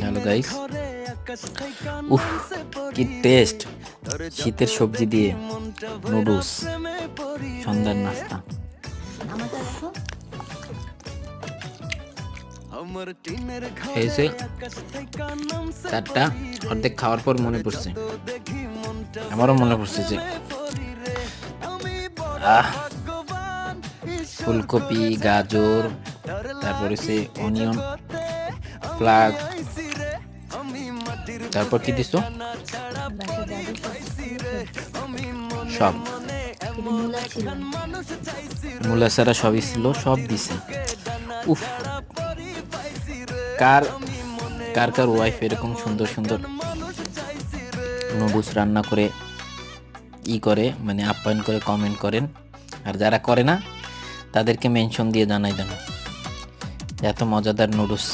Hello guys, উফ কি test! শীতের সবজি দিয়ে নুডলস, সন্ধ্যার নাস্তা। খেয়েছে চারটা, অর্ধেক খাওয়ার পর মনে পড়ছে, আমারও মনে পড়ছে যে ফুলকপি, গাজর, তারপরে সে অনিয়ন, ফ্লাগ, তারপর কি দিছো? সব মূলা ছাড়া সবই ছিল, সব দিছে। উফ, কার কার কার ওয়াইফ এরকম সুন্দর সুন্দর নুডলস রান্না করে করে, মানে আপ্যায়ন করে কমেন্ট করেন। আর যারা করে না তাদেরকে মেনশন দিয়ে জানাই দেন এত মজাদার নুডলস।